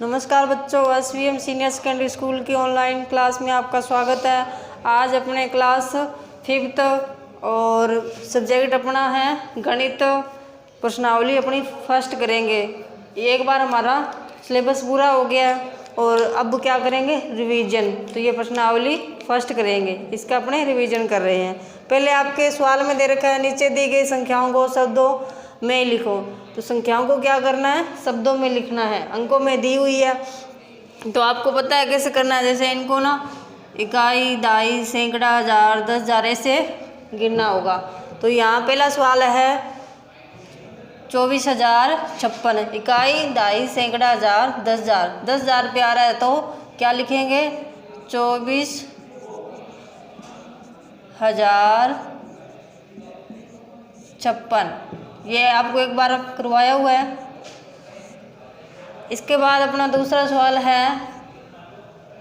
नमस्कार बच्चों, SVM senior secondary school की ऑनलाइन क्लास में आपका स्वागत है। आज अपने क्लास 5th और सब्जेक्ट अपना है गणित, प्रश्नावली अपनी फर्स्ट करेंगे। एक बार हमारा सिलेबस पूरा हो गया और अब क्या करेंगे, रिवीजन। तो ये प्रश्नावली फर्स्ट करेंगे, इसका अपने रिवीजन कर रहे हैं। पहले आपके सवाल में दे रखा है नीचे दी गई संख्याओं को शब्दों में लिखो। तो संख्याओं को क्या करना है, शब्दों में लिखना है। अंकों में दी हुई है तो आपको पता है कैसे करना है। जैसे इनको ना इकाई, दाई, सैकड़ा, हजार, 10,000 ऐसे गिनना होगा। तो यहाँ पहला सवाल है 24,056। इकाई, दाई, सैकड़ा, हजार, 10,000। 10,000 पे आ रहा है तो क्या लिखेंगे, 24,056। ये आपको एक बार करवाया हुआ है। इसके बाद अपना दूसरा सवाल है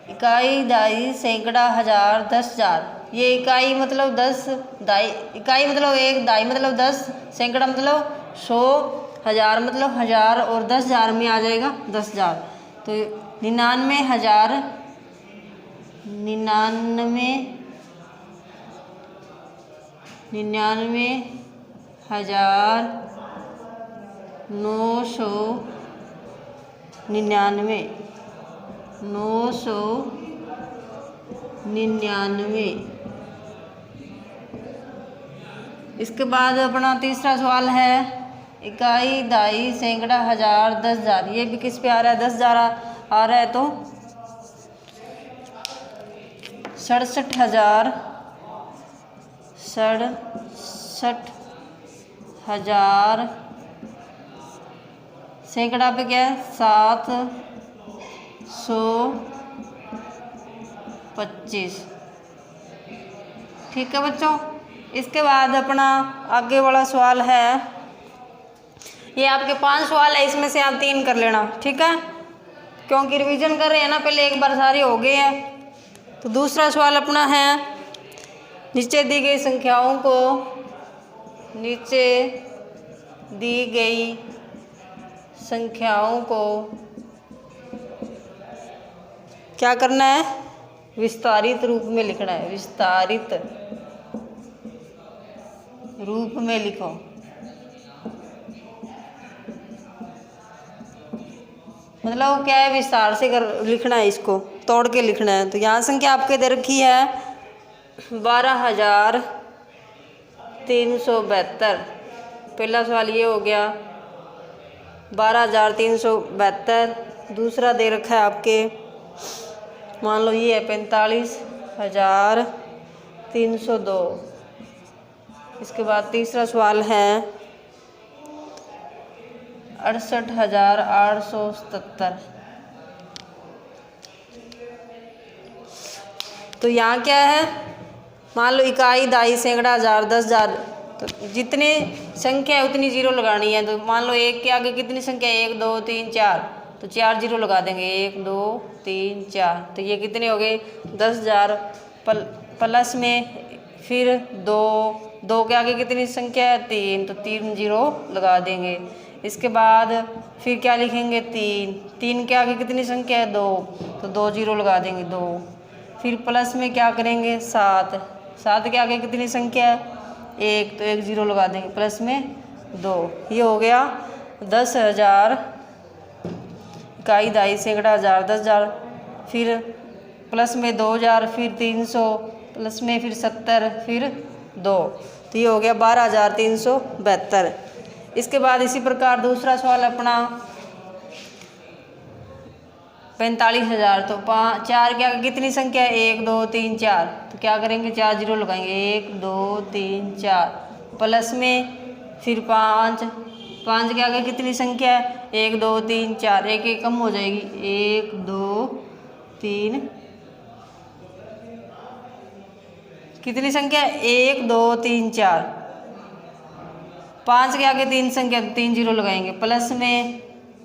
इकाई, दाई, सैकड़ा, हजार, 10,000। ये इकाई मतलब 10, दाई इकाई मतलब 1, दाई मतलब 10, सैकड़ा मतलब 100, हजार मतलब 1000 और 10,000 में आ जाएगा 10,000। तो 99,000 999। इसके बाद अपना तीसरा सवाल है इकाई, दाई, सैकड़ा, हजार, 10,000। ये भी किस पे आ रहा है, 10,000 आ रहा है तो 67,000 सैकड़ा पे क्या है, 725। ठीक है बच्चों। इसके बाद अपना आगे वाला सवाल है, ये आपके 5 सवाल है, इसमें से आप 3 कर लेना, ठीक है, क्योंकि रिवीजन कर रहे हैं ना, पहले एक बार सारे हो गए हैं। तो दूसरा सवाल अपना है नीचे दी गई संख्याओं को क्या करना है, विस्तारित रूप में लिखना है। विस्तारित रूप में लिखो। मतलब क्या है, विस्तार से लिखना है, इसको तोड़ के लिखना है। तो यहाँ संख्या आपके दे रखी है 12,372। पहला सवाल ये हो गया 12,372। दूसरा दे रखा है आपके, मान लो ये है 45,302। इसके बाद तीसरा सवाल है 68,877। तो यहाँ क्या है, मान लो इकाई, दाई, सैकड़ा, हजार, 10,000। तो जितनी संख्या है उतनी जीरो लगानी है। तो मान लो एक के आगे कितनी संख्या है, 1 2 3 4, तो 4 जीरो लगा देंगे, 1 2 3 4। तो ये कितने हो गए, 10,000। प्लस में फिर 2 के आगे कितनी संख्या है, 3, तो 3 जीरो लगा देंगे। इसके बाद फिर क्या लिखेंगे, 3 के आगे कितनी संख्या है, 2, तो 2 जीरो लगा देंगे, 2। फिर प्लस में क्या करेंगे, 7 के आगे कितनी संख्या है, 1, तो 1 जीरो लगा देंगे, प्लस में 2। ये हो गया 10,000 इकाई, दाई, सैकड़ा, हजार, 10,000। फिर प्लस में 2,000, फिर 300, प्लस में फिर 70, फिर 2। तो ये हो गया 12,372। इसके बाद इसी प्रकार दूसरा सवाल अपना 45,000। तो 4 के आगे कितनी संख्या है, 1 2 3 4, तो क्या करेंगे, 4 जीरो लगाएंगे, 1 2 3 4। प्लस में फिर 5 के आगे कितनी संख्या है, 1 2 3 4, 1 1 कम हो जाएगी, 1 2 3, कितनी संख्या है, 1 2 3 4। 5 के आगे 3 संख्या, 3 जीरो लगाएंगे, प्लस में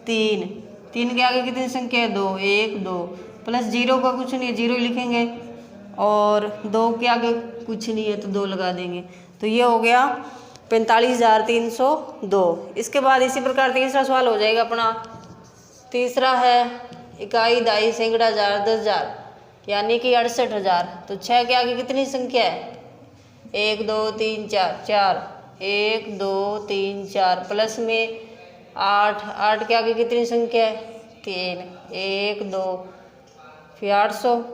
3 के आगे कितनी संख्या है, 2 1 2, प्लस जीरो का कुछ नहीं है, जीरो लिखेंगे, और 2 के आगे कुछ नहीं है तो 2 लगा देंगे। तो ये हो गया 45,302। इसके बाद इसी प्रकार तीसरा सवाल हो जाएगा अपना। तीसरा है इकाई दाई सैकड़ा हजार 10,000 यानी कि 68,000। तो 6 के आगे कितनी संख्या है? 1 2 3 4 4 1 2 3 4 प्लस में 8 8 के आगे कितनी संख्या है? 3 1 2 फिर 800,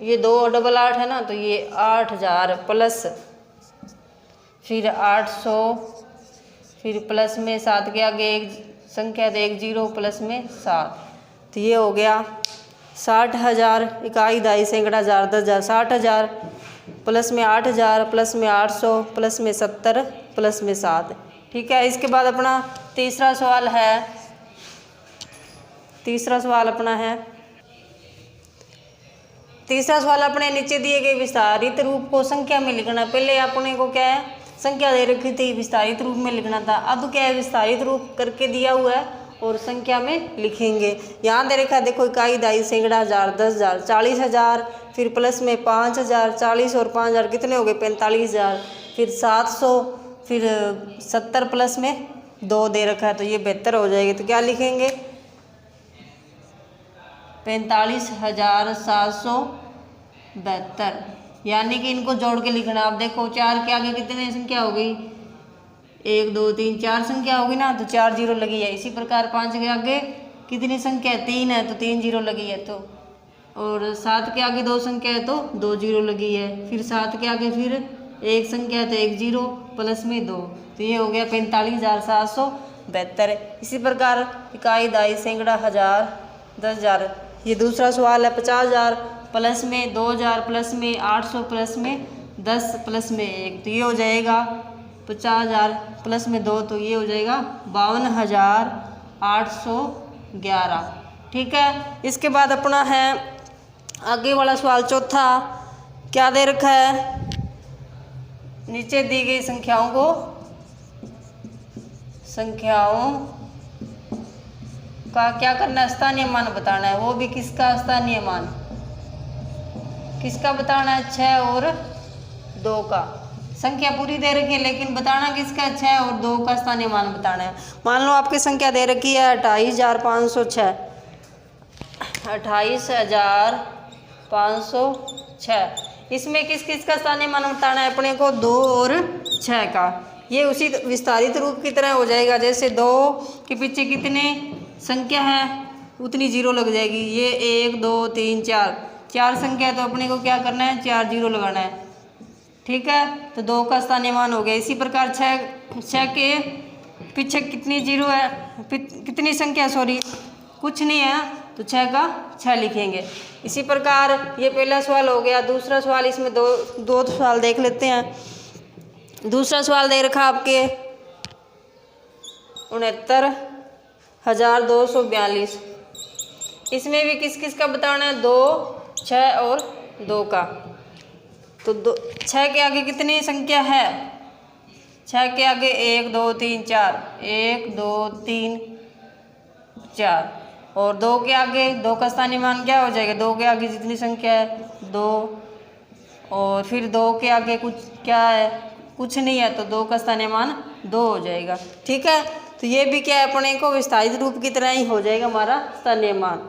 ये 2 डबल 8 है ना, तो ये 8,000 प्लस फिर 800 फिर प्लस में 7 के आगे एक संख्या तो 1 0 प्लस में 7, तो ये हो गया 60,000 इकाई दाई सैकड़ा हजार 10,000 60,000 प्लस में 8,000 प्लस में 800 प्लस में 70 प्लस में 7। ठीक है, इसके बाद अपना तीसरा सवाल अपने नीचे दिए गए विस्तारित रूप को संख्या में लिखना। पहले अपने को क्या है, संख्या दे रखी थी, विस्तारित रूप में लिखना था। अब क्या है, विस्तारित रूप करके दिया हुआ है और संख्या में लिखेंगे। यहाँ दे रखा है, देखो इकाई दाई सैकड़ा हजार 10,000 40,000 फिर प्लस में 5,000 40 और 5,000 कितने हो गए? 45,000 फिर 700 फिर 70 प्लस में 2 दे रखा है, तो ये 72 हो जाएगी। तो क्या लिखेंगे? 45,772, यानी कि इनको जोड़ के लिखना। आप देखो 4 के आगे कितनी संख्या हो गई? 1 2 3 4 संख्या होगी ना, तो 4 0 लगी है। इसी प्रकार 5 के आगे कितनी संख्या है? 3 है, तो 3 0 लगी है। तो और 7 के आगे 2 संख्या है, तो 2 0 लगी है। फिर 7 के आगे फिर एक संख्या है, तो 1 0 प्लस में 2, तो ये हो गया 45,772। इसी प्रकार इकाई दाई सैकड़ा हजार 10,000, ये दूसरा सवाल है। 50,000 प्लस में 2,000 प्लस में 800 प्लस में 10 प्लस में 1, तो ये हो जाएगा 50,000 प्लस में 2, तो ये हो जाएगा 52,811। ठीक है, इसके बाद अपना है आगे वाला सवाल चौथा। क्या दे रखा है? नीचे दी गई संख्याओं का क्या करना है? स्थानीय मान बताना है। वो भी किसका स्थानीय मान? किसका बताना है? 6 और 2 का। संख्या पूरी दे रखी है, लेकिन बताना किसका? 6 और 2 का स्थानीय मान बताना है। मान लो आपकी संख्या दे रखी है 28,506 28,506, इसमें किस किस का स्थानीय मान बताना है अपने को? 2 और 6 का। ये उसी विस्तारित रूप की तरह हो जाएगा, जैसे 2 के पीछे कितने संख्या है उतनी 0 लग जाएगी। ये 1 2 3 4 संख्या है, तो अपने को क्या करना है? 4 0 लगाना है। ठीक है, तो 2 का स्थानीय मान हो गया। इसी प्रकार 6 के पीछे कितनी 0 है, कितनी संख्या, सॉरी कुछ नहीं है, तो 6 का 6 लिखेंगे। इसी प्रकार ये पहला सवाल हो गया। दूसरा सवाल, इसमें दो सवाल देख लेते हैं। दूसरा सवाल दे रखा आपके 69,242, इसमें भी किस किस का बताना है? 2 6 और 2 का। तो 6 के आगे कितनी संख्या है? 6 के आगे 1 2 3 4 1 2 3 4 और 2 के आगे 2 का स्थानीय मान क्या हो जाएगा? 2 के आगे जितनी संख्या है 2 और फिर 2 के आगे कुछ क्या है? कुछ नहीं है, तो 2 का स्थानीय मान 2 हो जाएगा। ठीक है, तो ये भी क्या है अपने को विस्तारित रूप की तरह ही हो जाएगा हमारा स्थानीय मान।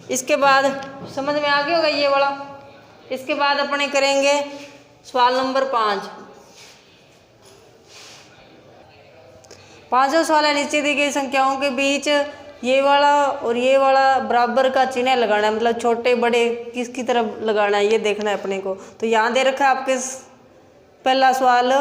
इसके बाद समझ में आ गया होगा ये वाला। इसके बाद अपने करेंगे सवाल नंबर 5। पांचवा सवाल है, नीचे दी गई संख्याओं के बीच ये वाला और ये वाला बराबर का चिन्ह लगाना है, मतलब छोटे बड़े किसकी तरफ लगाना है ये देखना है अपने को। तो यहाँ दे रखा है आपके पहला सवाल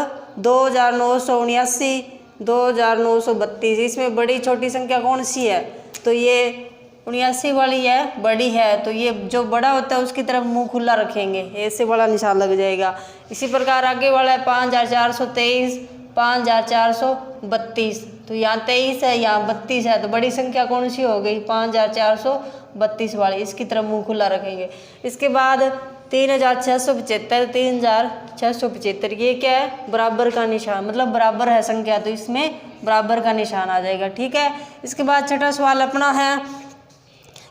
2,979 2,932, इसमें बड़ी छोटी संख्या कौन सी है? तो ये 79 वाली है, बड़ी है, तो ये जो बड़ा होता है उसकी तरफ मुंह खुला रखेंगे, ऐसे बड़ा निशान लग जाएगा। इसी प्रकार आगे वाला है 5,423 5,432, तो यहाँ 23 है, यहाँ 32 है, तो बड़ी संख्या कौन सी हो गई? 5,432 वाली, इसकी तरफ मुंह खुला रखेंगे। इसके बाद 3,675 3,675, ये क्या है? बराबर का निशान, मतलब बराबर है संख्या, तो इसमें बराबर का निशान आ जाएगा। ठीक है, इसके बाद छठा सवाल अपना है,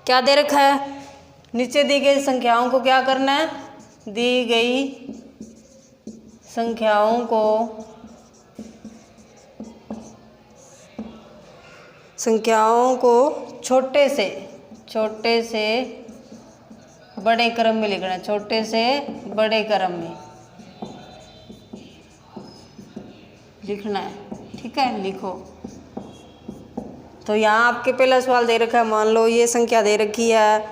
क्या दे रखा है? नीचे दी गई संख्याओं को क्या करना है? दी गई संख्याओं को संख्याओं को छोटे से बड़े क्रम में लिखना है, छोटे से बड़े क्रम में लिखना है। ठीक है, लिखो। तो यहाँ आपके पहला सवाल दे रखा है, मान लो ये संख्या दे रखी है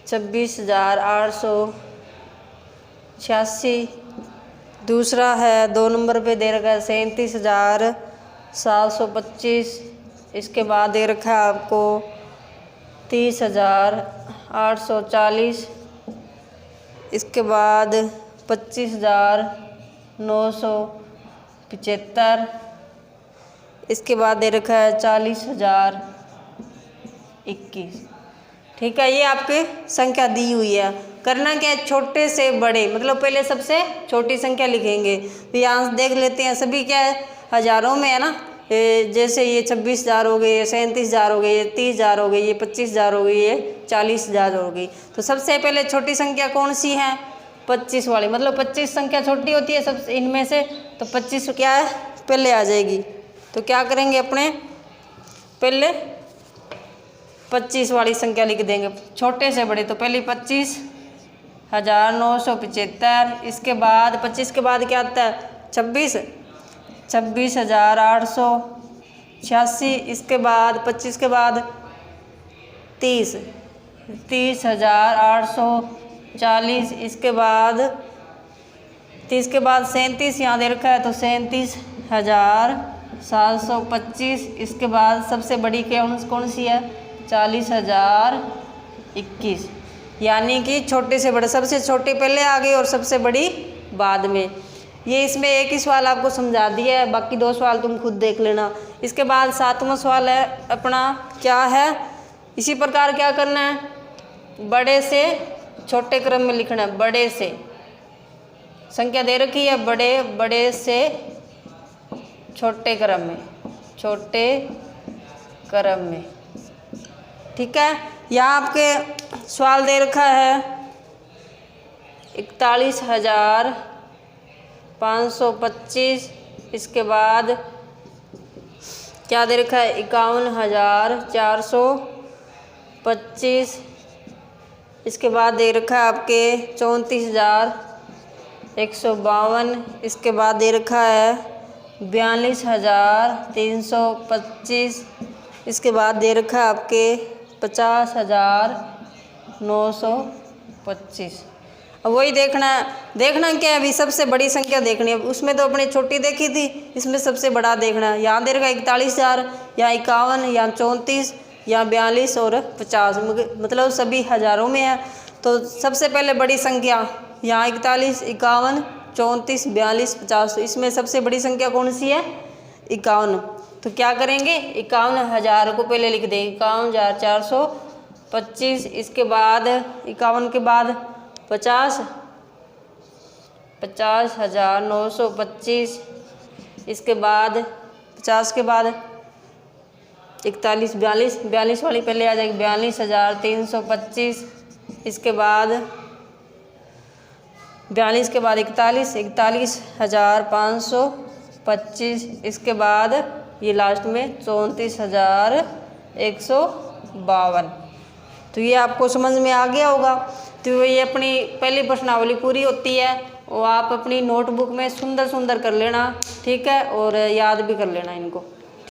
26,886। दूसरा है 2 नंबर पे दे रखा है 37,725। इसके बाद दे रखा है आपको 30,840। इसके बाद 25,975। इसके बाद दे रखा है 40,021। ठीक है, ये आपके संख्या दी हुई है। करना क्या है, छोटे से बड़े, मतलब पहले सबसे छोटी संख्या लिखेंगे। तो यहाँ देख लेते हैं, सभी क्या है, हज़ारों में है ना। जैसे ये 26,000 हो गए, ये 37,000 हो गए, ये 30,000 हो गई, ये 25,000 हो गई, ये 40,000 हो गई। तो सबसे पहले छोटी संख्या कौन सी है, 25 वाली, मतलब 25 संख्या छोटी होती है सब इनमें से। तो 25 क्या है, पहले आ जाएगी। तो क्या करेंगे, अपने पहले 25 वाली संख्या लिख देंगे, छोटे से बड़े। तो पहले 25,975। इसके बाद 25 के बाद क्या आता है, 26,886। इसके बाद 25 के बाद 30,840। इसके बाद 30 के बाद 37 यहाँ दे रखा है, तो 37,725। इसके बाद सबसे बड़ी कौन सी है, 40,021। यानी कि छोटे से बड़े, सबसे छोटे पहले आ गए और सबसे बड़ी बाद में। ये इसमें एक ही सवाल आपको समझा दिया है, बाकी 2 सवाल तुम खुद देख लेना। इसके बाद 7वां सवाल है अपना, क्या है, इसी प्रकार क्या करना है, बड़े से छोटे क्रम में लिखना है। बड़े से संख्या दे रखी है, बड़े से छोटे क्रम में, छोटे क्रम में। ठीक है, यहाँ आपके सवाल दे रखा है 41,525। इसके बाद क्या दे रखा है, 51,425। इसके बाद दे रखा है आपके 34,152। इसके बाद दे रखा है 42,325। इसके बाद दे रखा है आपके 50,925। अब वही देखना क्या है, अभी सबसे बड़ी संख्या देखनी है। उसमें तो अपने छोटी देखी थी, इसमें सबसे बड़ा देखना है। यहाँ दे रखा है 41,000, यहाँ 51, यहाँ 34, यहाँ 42 और 50, मतलब सभी हज़ारों में है। तो सबसे पहले बड़ी संख्या यहाँ 41, 51, 34, 42, 50। इसमें सबसे बड़ी संख्या कौन सी है, 51। तो क्या करेंगे, 51,000 को पहले लिख देंगे, 51,425। इसके बाद 51 के बाद 50,925। इसके बाद 50 के बाद 41, 42 वाली पहले आ जाएगी, 42,325। इसके बाद 42 के बाद 41,525। इसके बाद ये लास्ट में 34,152। तो ये आपको समझ में आ गया होगा। तो ये अपनी पहली प्रश्नावली पूरी होती है, वो आप अपनी नोटबुक में सुंदर सुंदर कर लेना। ठीक है, और याद भी कर लेना इनको।